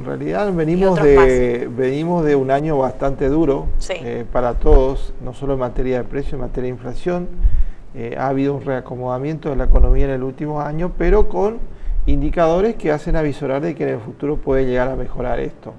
En realidad venimos de un año bastante duro, sí, para todos, no solo en materia de precio, en materia de inflación. Ha habido un reacomodamiento de la economía en el último año, pero con indicadores que hacen avisorar de que en el futuro puede llegar a mejorar esto.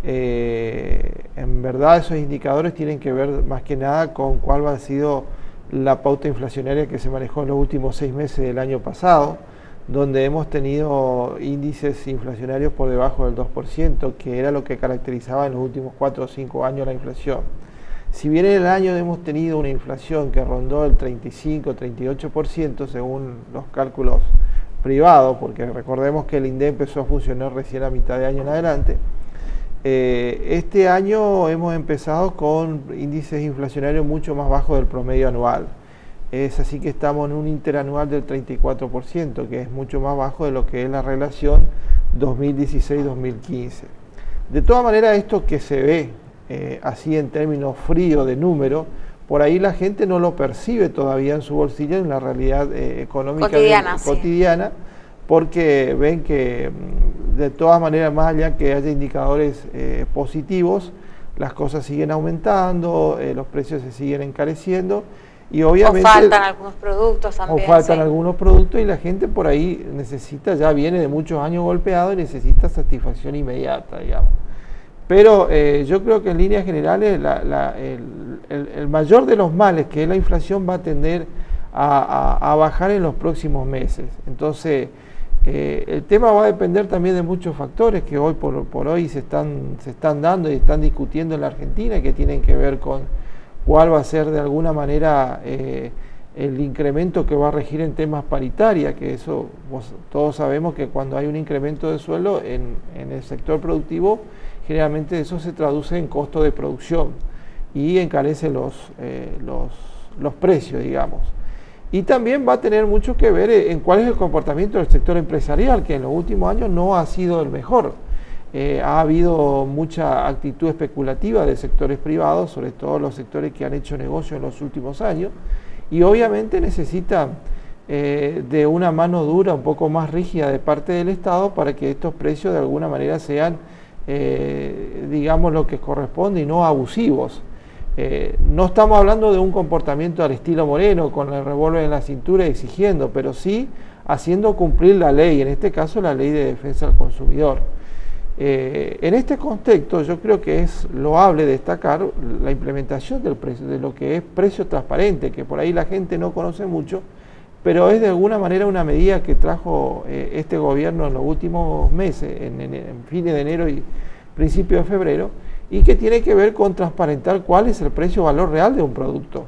En verdad esos indicadores tienen que ver más que nada con cuál ha sido la pauta inflacionaria que se manejó en los últimos 6 meses del año pasado, donde hemos tenido índices inflacionarios por debajo del 2%, que era lo que caracterizaba en los últimos 4 o 5 años la inflación. Si bien en el año hemos tenido una inflación que rondó el 35-38% según los cálculos privados, porque recordemos que el INDEC empezó a funcionar recién a mitad de año en adelante, este año hemos empezado con índices inflacionarios mucho más bajos del promedio anual. Es así que estamos en un interanual del 34%, que es mucho más bajo de lo que es la relación 2016-2015. De todas maneras, esto que se ve así en términos fríos de número, por ahí la gente no lo percibe todavía en su bolsillo, en la realidad económica cotidiana, porque ven que de todas maneras, más allá que haya indicadores positivos, las cosas siguen aumentando, los precios se siguen encareciendo, y obviamente o faltan algunos productos también. O faltan algunos productos, y la gente por ahí necesita, ya viene de muchos años golpeado y necesita satisfacción inmediata, digamos. Pero yo creo que en líneas generales el mayor de los males, que es la inflación, va a tender a bajar en los próximos meses. Entonces, el tema va a depender también de muchos factores que hoy por hoy se están dando y están discutiendo en la Argentina, que tienen que ver con cuál va a ser de alguna manera el incremento que va a regir en temas paritarias, que eso todos sabemos que cuando hay un incremento de sueldo en el sector productivo, generalmente eso se traduce en costo de producción y encarece los precios, digamos. Y también va a tener mucho que ver en cuál es el comportamiento del sector empresarial, que en los últimos años no ha sido el mejor. Ha habido mucha actitud especulativa de sectores privados, sobre todo los sectores que han hecho negocio en los últimos años, y obviamente necesitan de una mano dura, un poco más rígida de parte del Estado, para que estos precios de alguna manera sean, digamos, lo que corresponde y no abusivos. No estamos hablando de un comportamiento al estilo Moreno, con el revólver en la cintura exigiendo, pero sí haciendo cumplir la ley, en este caso la ley de defensa del consumidor. En este contexto yo creo que es loable destacar la implementación del precio, de lo que es precio transparente, que por ahí la gente no conoce mucho, pero es de alguna manera una medida que trajo este gobierno en los últimos meses, en fines de enero y principios de febrero, y que tiene que ver con transparentar cuál es el precio-valor real de un producto.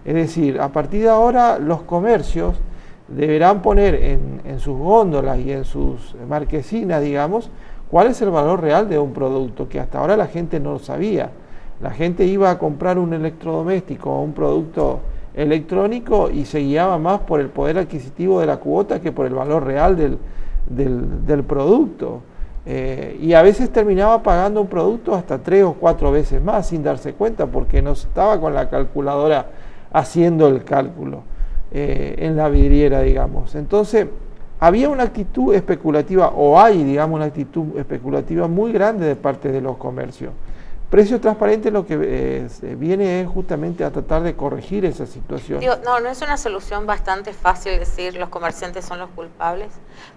Es decir, a partir de ahora los comercios deberán poner en sus góndolas y en sus marquesinas, digamos, cuál es el valor real de un producto, que hasta ahora la gente no lo sabía. La gente iba a comprar un electrodoméstico o un producto electrónico y se guiaba más por el poder adquisitivo de la cuota que por el valor real del producto. Y a veces terminaba pagando un producto hasta 3 o 4 veces más sin darse cuenta, porque no estaba con la calculadora haciendo el cálculo en la vidriera, digamos. Entonces, había una actitud especulativa, o hay, digamos, una actitud especulativa muy grande de parte de los comercios. Precio transparente lo que viene es justamente a tratar de corregir esa situación. Digo, no es una solución bastante fácil decir los comerciantes son los culpables,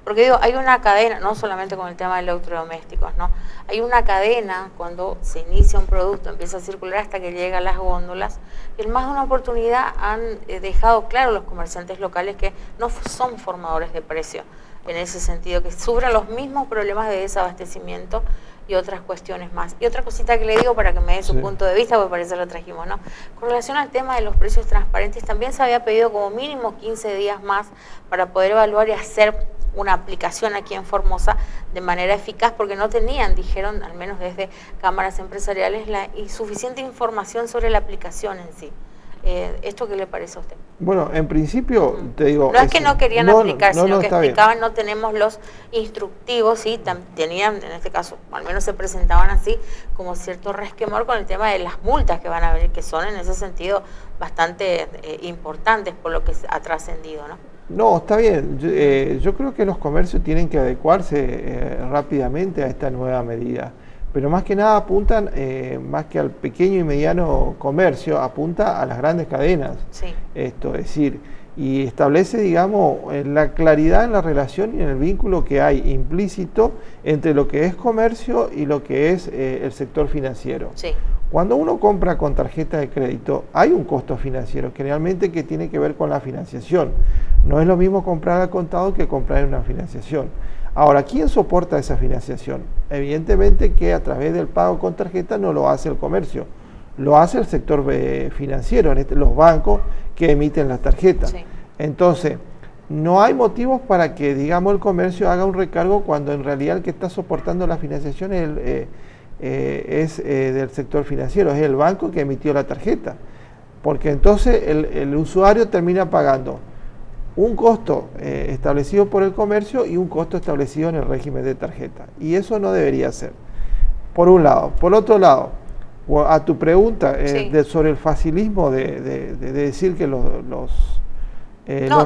porque digo, hay una cadena, no solamente con el tema de electrodomésticos, ¿no? Hay una cadena cuando se inicia un producto, empieza a circular hasta que llega a las góndolas, y en más de una oportunidad han dejado claro los comerciantes locales que no son formadores de precio, en ese sentido, que sufren los mismos problemas de desabastecimiento y otras cuestiones más. Y otra cosita que le digo para que me dé su punto de vista, porque parece que lo trajimos, ¿no? Con relación al tema de los precios transparentes, también se había pedido como mínimo 15 días más para poder evaluar y hacer una aplicación aquí en Formosa de manera eficaz, porque no tenían, dijeron, al menos desde cámaras empresariales, la suficiente información sobre la aplicación en sí. ¿Esto qué le parece a usted? Bueno, en principio, te digo... No es que no querían aplicar, sino que explicaban, bien. No tenemos los instructivos, sí, tenían, en este caso, al menos se presentaban así, como cierto resquemor con el tema de las multas que van a venir, que son en ese sentido bastante importantes por lo que ha trascendido, ¿no? No, está bien. Yo creo que los comercios tienen que adecuarse rápidamente a esta nueva medida. Pero más que nada apuntan, más que al pequeño y mediano comercio, apunta a las grandes cadenas. Sí. Esto, es decir, y establece, digamos, la claridad en la relación y en el vínculo que hay implícito entre lo que es comercio y lo que es el sector financiero. Sí. Cuando uno compra con tarjeta de crédito, hay un costo financiero, generalmente que tiene que ver con la financiación. No es lo mismo comprar al contado que comprar en una financiación. Ahora, ¿quién soporta esa financiación? Evidentemente que a través del pago con tarjeta no lo hace el comercio, lo hace el sector financiero, los bancos que emiten las tarjetas. Sí. Entonces, no hay motivos para que, digamos, el comercio haga un recargo cuando en realidad el que está soportando la financiación es del sector financiero, es el banco que emitió la tarjeta, porque entonces el usuario termina pagando un costo establecido por el comercio y un costo establecido en el régimen de tarjeta, y eso no debería ser, por un lado. Por otro lado, a tu pregunta sí. Sobre el facilismo de decir que los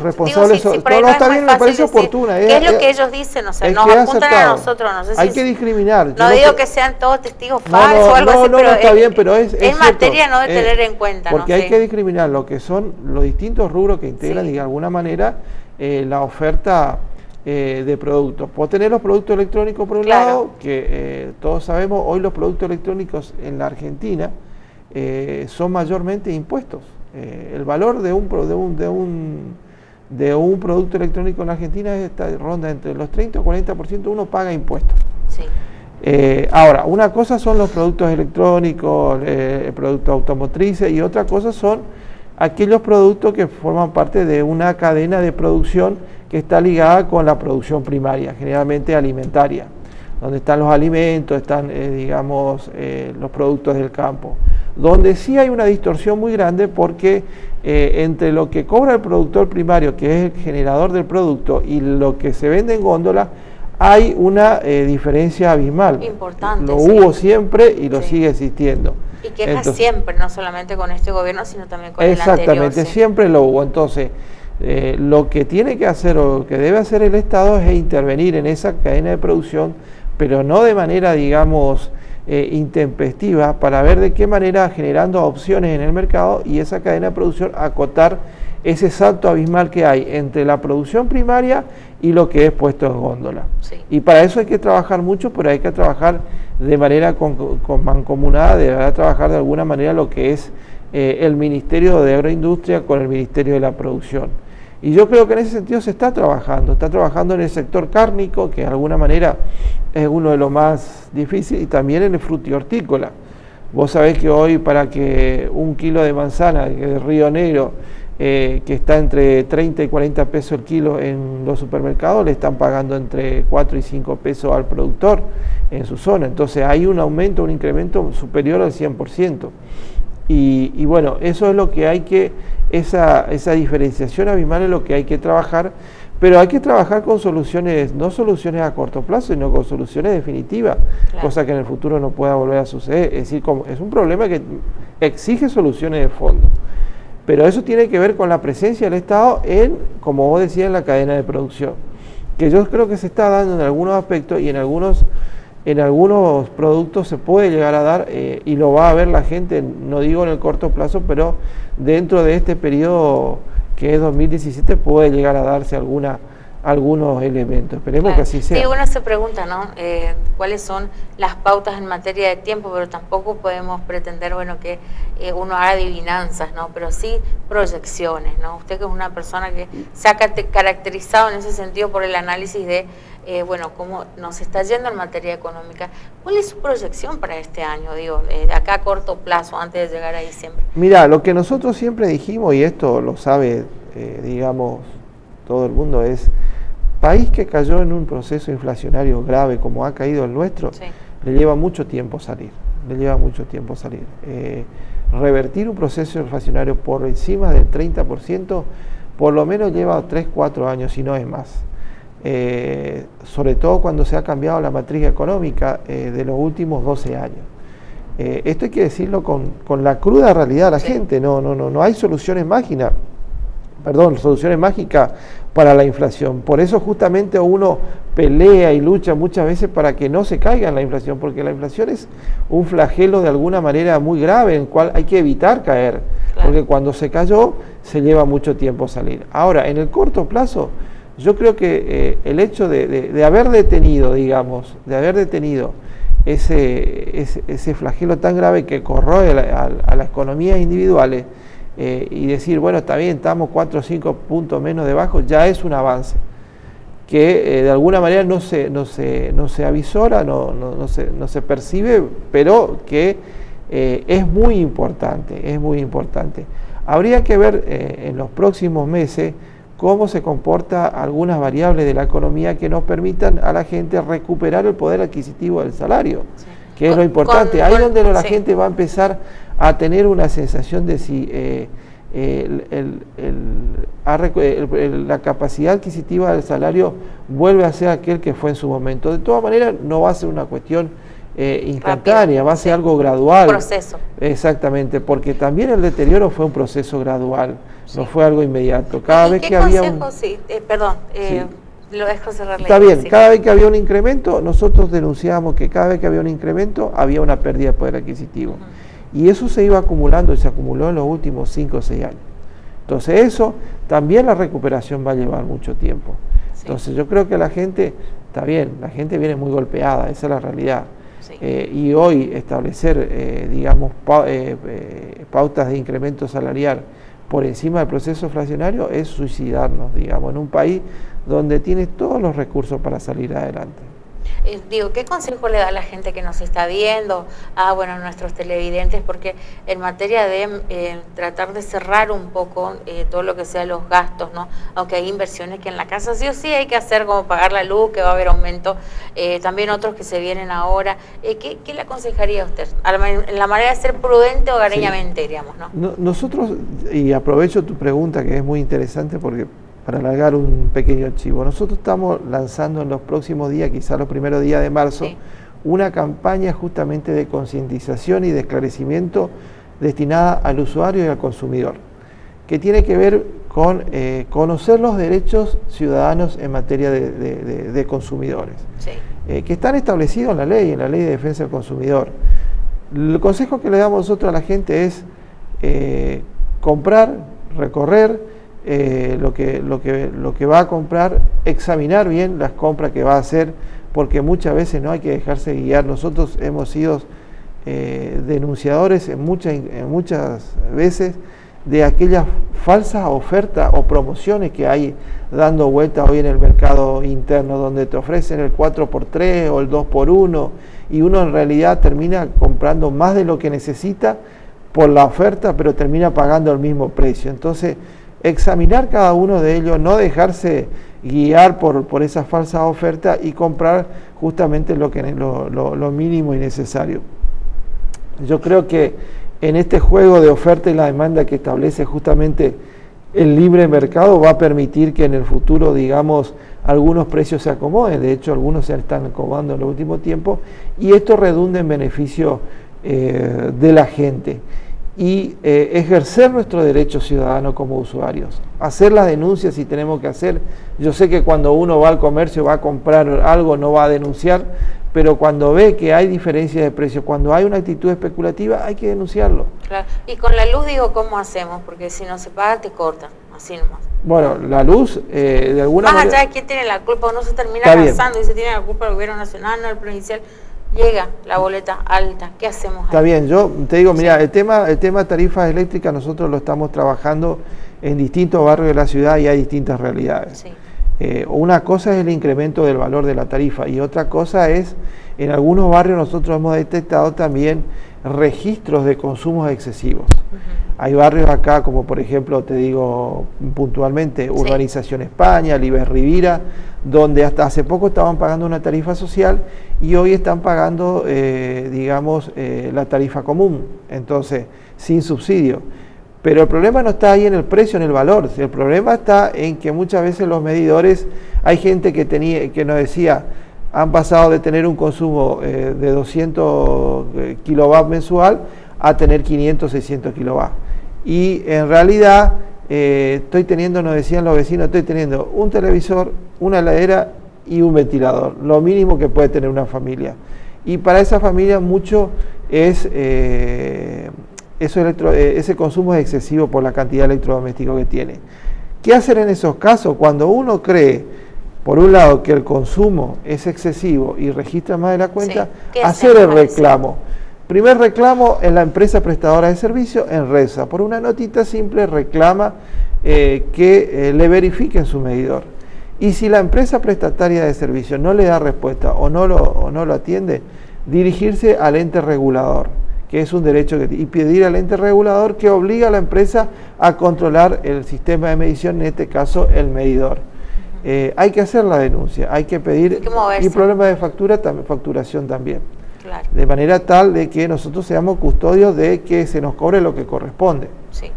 responsables digo, son... No, está bien, me parece oportuna. ¿Qué es lo que ellos dicen? O sea, nos apuntan a nosotros, no sé si... Hay que discriminar. No digo que sean todos testigos falsos o algo así, pero está bien, pero es materia no de tener en cuenta. Porque hay que discriminar lo que son los distintos rubros que integran, de alguna manera, la oferta de productos. Puedo tener los productos electrónicos por un lado, que todos sabemos, hoy los productos electrónicos en la Argentina son mayormente impuestos. El valor de un producto electrónico en la Argentina ronda entre los 30 o 40%, uno paga impuestos. Sí. Ahora, una cosa son los productos electrónicos, productos automotrices, y otra cosa son aquellos productos que forman parte de una cadena de producción que está ligada con la producción primaria, generalmente alimentaria, donde están los alimentos, están, los productos del campo, donde sí hay una distorsión muy grande porque entre lo que cobra el productor primario, que es el generador del producto, y lo que se vende en góndola, hay una diferencia abismal. Importante. Lo hubo siempre y lo sigue existiendo. Y que siempre, no solamente con este gobierno, sino también con el anterior. Exactamente, siempre lo hubo. Entonces, lo que tiene que hacer o lo que debe hacer el Estado es intervenir en esa cadena de producción, pero no de manera, intempestiva, para ver de qué manera, generando opciones en el mercado y esa cadena de producción, acotar ese salto abismal que hay entre la producción primaria y lo que es puesto en góndola. Sí. Y para eso hay que trabajar mucho, pero hay que trabajar de manera mancomunada, deberá trabajar de alguna manera lo que es el Ministerio de Agroindustria con el Ministerio de la Producción. Y yo creo que en ese sentido se está trabajando en el sector cárnico, que de alguna manera es uno de los más difíciles, y también en el frutihortícola. Vos sabés que hoy, para que un kilo de manzana de Río Negro, que está entre 30 y 40 pesos el kilo en los supermercados, le están pagando entre 4 y 5 pesos al productor en su zona. Entonces hay un aumento, un incremento superior al 100%. Y bueno, eso es lo que hay que, esa diferenciación abismal es lo que hay que trabajar, pero hay que trabajar con soluciones, no soluciones a corto plazo, sino con soluciones definitivas, claro, cosa que en el futuro no pueda volver a suceder. Es decir, es un problema que exige soluciones de fondo, pero eso tiene que ver con la presencia del Estado como vos decías, en la cadena de producción, que yo creo que se está dando en algunos aspectos, y en algunos productos se puede llegar a dar, y lo va a ver la gente, no digo en el corto plazo, pero dentro de este periodo que es 2017 puede llegar a darse algunos elementos. Esperemos, claro, que así sea. Sí, uno se pregunta, ¿no? ¿Cuáles son las pautas en materia de tiempo? Pero tampoco podemos pretender, que uno haga adivinanzas, ¿no? Pero sí proyecciones, ¿no? Usted, que es una persona que se ha caracterizado en ese sentido por el análisis de cómo nos está yendo en materia económica. ¿Cuál es su proyección para este año, de acá a corto plazo, antes de llegar a diciembre? Mira, lo que nosotros siempre dijimos, y esto lo sabe, todo el mundo, es país que cayó en un proceso inflacionario grave como ha caído el nuestro, sí, le lleva mucho tiempo salir, revertir un proceso inflacionario por encima del 30%, por lo menos lleva 3, 4 años, si no es más. Sobre todo cuando se ha cambiado la matriz económica de los últimos 12 años. Esto hay que decirlo con la cruda realidad a la, sí, gente, no hay soluciones mágicas, soluciones mágicas para la inflación. Por eso justamente uno pelea y lucha muchas veces para que no se caiga en la inflación, porque la inflación es un flagelo de alguna manera muy grave, en el cual hay que evitar caer, porque cuando se cayó se lleva mucho tiempo salir. Ahora, en el corto plazo, yo creo que el hecho de haber detenido, ese flagelo tan grave que corroe a las economías individuales, y decir, bueno, está bien, estamos 4 o 5 puntos menos debajo, ya es un avance que de alguna manera no se avisora, no se percibe, pero que es muy importante. Habría que ver en los próximos meses cómo se comporta algunas variables de la economía que nos permitan a la gente recuperar el poder adquisitivo del salario, que es lo importante. Ahí es donde la gente va a empezar a tener una sensación de si la capacidad adquisitiva del salario vuelve a ser aquel que fue en su momento. De todas maneras, no va a ser una cuestión instantánea, va a ser algo gradual. Un proceso. Exactamente, porque también el deterioro fue un proceso gradual, no fue algo inmediato. Cada vez que había lo dejo cerrar la idea. Está bien, cada vez que había un incremento, nosotros denunciábamos que cada vez que había un incremento, había una pérdida de poder adquisitivo. Y eso se iba acumulando y se acumuló en los últimos 5 o 6 años. Entonces eso, también la recuperación va a llevar mucho tiempo. Entonces yo creo que la gente, está bien, la gente viene muy golpeada, esa es la realidad. Y hoy establecer, pautas de incremento salarial por encima del proceso inflacionario es suicidarnos, en un país donde tiene todos los recursos para salir adelante. ¿Qué consejo le da a la gente que nos está viendo, nuestros televidentes? Porque en materia de tratar de cerrar un poco todo lo que sea los gastos, ¿no? Aunque hay inversiones que en la casa sí o sí hay que hacer, como pagar la luz, que va a haber aumento, también otros que se vienen ahora. ¿Qué le aconsejaría a usted? En la manera de ser prudente hogareñamente, digamos, ¿no? Nosotros, y aprovecho tu pregunta que es muy interesante porque para alargar un pequeño archivo, nosotros estamos lanzando en los próximos días, quizás los primeros días de marzo, una campaña justamente de concientización y de esclarecimiento destinada al usuario y al consumidor, que tiene que ver con conocer los derechos ciudadanos en materia de consumidores, que están establecidos en la ley de defensa del consumidor. El consejo que le damos nosotros a la gente es comprar, recorrer, lo que va a comprar, examinar bien las compras que va a hacer, porque muchas veces no hay que dejarse guiar. Nosotros hemos sido denunciadores en muchas veces de aquellas falsas ofertas o promociones que hay dando vuelta hoy en el mercado interno, donde te ofrecen el 4x3 o el 2x1 y uno en realidad termina comprando más de lo que necesita por la oferta, pero termina pagando el mismo precio. Entonces, examinar cada uno de ellos, no dejarse guiar por esa falsa oferta y comprar justamente lo mínimo y necesario. Yo creo que en este juego de oferta y la demanda que establece justamente el libre mercado va a permitir que en el futuro, algunos precios se acomoden. De hecho, algunos se están acomodando en los últimos tiempos y esto redunda en beneficio de la gente. Y ejercer nuestro derecho ciudadano como usuarios, hacer las denuncias si tenemos que hacer. Yo sé que cuando uno va al comercio, va a comprar algo, no va a denunciar, pero cuando ve que hay diferencia de precio, cuando hay una actitud especulativa, hay que denunciarlo. Claro. Y con la luz ¿cómo hacemos? Porque si no se paga, te cortan, así nomás. Bueno, la luz, de alguna manera... Más allá de quién tiene la culpa, uno se termina cansando y se tiene la culpa el gobierno nacional, no el provincial. Llega la boleta alta, ¿qué hacemos ahí? Está bien, yo te digo, mira, el tema tarifas eléctricas nosotros lo estamos trabajando en distintos barrios de la ciudad y hay distintas realidades. Una cosa es el incremento del valor de la tarifa y otra cosa es, en algunos barrios nosotros hemos detectado también registros de consumos excesivos. Hay barrios acá, como por ejemplo, te digo puntualmente, Urbanización España, Libes Rivira, donde hasta hace poco estaban pagando una tarifa social y hoy están pagando, la tarifa común, entonces, sin subsidio. Pero el problema no está ahí en el precio, en el valor, el problema está en que muchas veces los medidores, hay gente que nos decía, han pasado de tener un consumo de 200 kilovatios mensual a tener 500, 600 kilovatios. Y en realidad estoy teniendo, nos decían los vecinos, estoy teniendo un televisor, una heladera y un ventilador, lo mínimo que puede tener una familia. Y para esa familia mucho es ese consumo es excesivo por la cantidad de electrodomésticos que tiene. ¿Qué hacer en esos casos? Cuando uno cree, por un lado, que el consumo es excesivo y registra más de la cuenta, sí. hacer el reclamo. Primer reclamo en la empresa prestadora de servicio, en RESA. Por una notita simple reclama que le verifiquen su medidor. Y si la empresa prestataria de servicio no le da respuesta o no lo atiende, dirigirse al ente regulador, que es un derecho y pedir al ente regulador que obliga a la empresa a controlar el sistema de medición, en este caso el medidor. Hay que hacer la denuncia, hay que pedir, y problemas de facturación también. Claro. De manera tal de que nosotros seamos custodios de que se nos cobre lo que corresponde. Sí.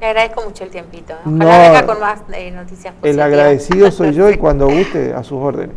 Le agradezco mucho el tiempito. Ojalá venga con más noticias positivas. El agradecido soy yo y cuando guste, a sus órdenes.